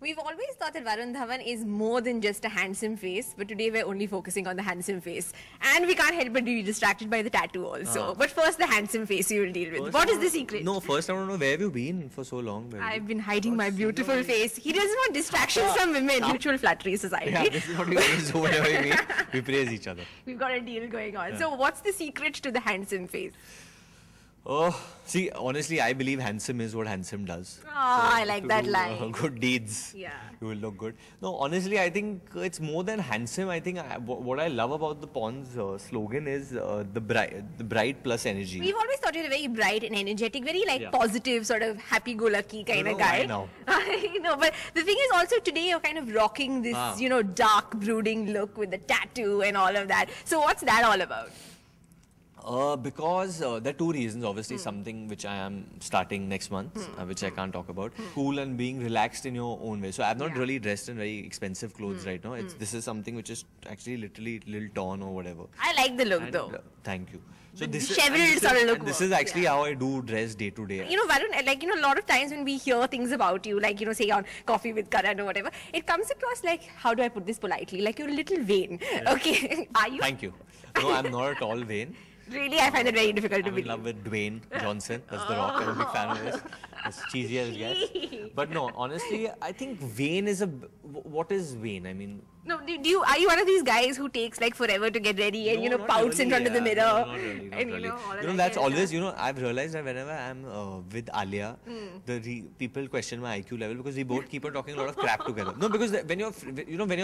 We've always thought that Varun Dhawan is more than just a handsome face, but today we're only focusing on the handsome face. And we can't help but be distracted by the tattoo also. But first, the handsome face you will deal with. What is the secret? No, first I want to know, where have you been for so long? I've been hiding my beautiful face. He doesn't want distractions from women. Mutual flattery society. Yeah, this is what we always do whenever we meet. We praise each other. We've got a deal going on. So what's the secret to the handsome face? Oh, see, honestly, I believe handsome is what handsome does. Oh, I like that line. Good deeds. Yeah. You will look good. No, honestly, I think it's more than handsome. I think what I love about the Pond's slogan is the bright plus energy. We've always thought you're a very bright and energetic, very positive, sort of happy-go-lucky kind of guy. I know. I know, but the thing is also today you're kind of rocking this, dark, brooding look with the tattoo and all of that. So what's that all about? Because there are two reasons. Obviously, something which I am starting next month, which I can't talk about. Cool and being relaxed in your own way. So I'm not really dressed in very expensive clothes right now. This is something which is actually literally a little torn or whatever. I like the look though. Thank you. So this is actually how I do dress day to day. You know, Varun, a lot of times when we hear things about you, like, say on Coffee with Karan or whatever, it comes across like, how do I put this politely? Like you're a little vain. Yeah. Okay, are you? Thank you. No, I'm not at all vain. Really, I find it very difficult to believe. I'm in love with Dwayne Johnson. That's The Rock. I'm a big fan of his. As cheesy as it gets. But no, honestly, I think vain is what is vain? I mean... No, are you one of these guys who takes like forever to get ready and, pouts in front of the mirror? No, not really, not really. That's always, I've realized that whenever I'm with Alia, people question my IQ level because we both keep on talking a lot of crap together. No, because when you're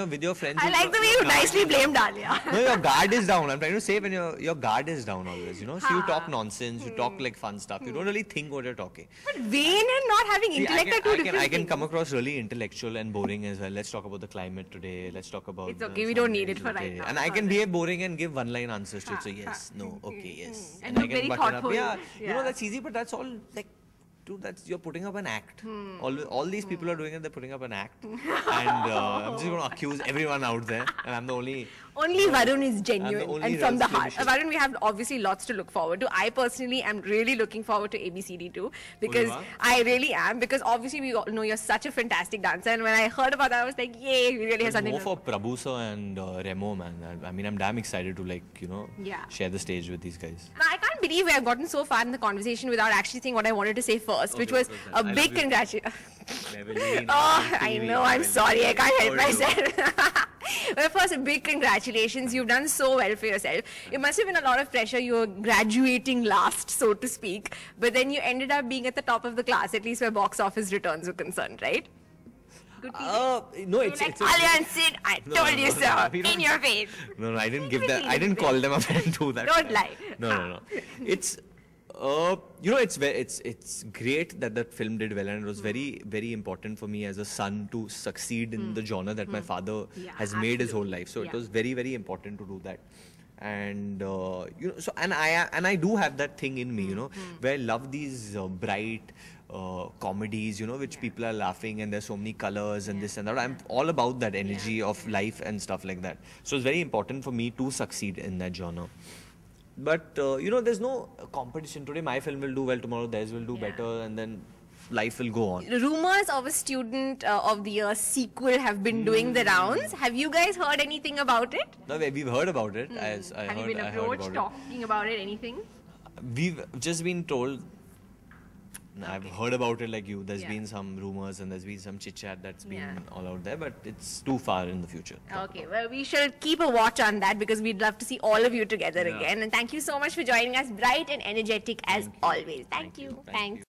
with your friends... I like the way you nicely blamed Alia. No, your guard is down. I'm trying to say when your guard is down always, So you talk nonsense, you talk like fun stuff. You don't really think what you're talking. But vain and not having intellect are two different things. I can come across really intellectual and boring as well. Let's talk about the climate today. Let's talk about... It's okay, we don't need it for right now. And I can be boring and give one-line answers to it. So yes, no, okay, yes. And I can butter up. Yeah, that's easy, but that's all like... Dude, you're putting up an act. All these people are doing it, they're putting up an act. And I'm just going to accuse everyone out there. And I'm the only... Only Varun is genuine and from the heart. Varun, we have obviously lots to look forward to. I personally am really looking forward to ABCD too. Because I really am. Because obviously we all know you're such a fantastic dancer. And when I heard about that, I was like, yay, we really have something more for Prabhu sir and Remo, man. I mean, I'm damn excited to share the stage with these guys. Now, I can't believe we have gotten so far in the conversation without actually saying what I wanted to say first, which was a big congratulations. I know, I'm sorry, I can't help myself. Well, first, a big congratulations. You've done so well for yourself. It must have been a lot of pressure. You were graduating last, so to speak. But then you ended up being at the top of the class, at least where box office returns were concerned, right? Good no, it's Alia and Sid, I told you so. In your face. No, I didn't give that. I didn't call them up and do that. Don't lie. No. It's... it's great that that film did well, and it was very, very important for me as a son to succeed in the genre that my father has made his whole life. So it was very, very important to do that. And and I do have that thing in me, where I love these bright comedies, which people are laughing and there's so many colors and this and that. I'm all about that energy of life and stuff like that. So it's very important for me to succeed in that genre. But, there's no competition. Today my film will do well, tomorrow theirs will do better, and then life will go on. Rumors of a Student of the Year sequel have been doing the rounds. Have you guys heard anything about it? No, we've heard about it. Have you been approached talking about it, anything? We've just been told... I've heard about it like you. There's been some rumors and there's been some chit-chat that's been all out there, but it's too far in the future. Okay, well, we shall keep a watch on that because we'd love to see all of you together again. And thank you so much for joining us, bright and energetic as always. Thank you. Thanks.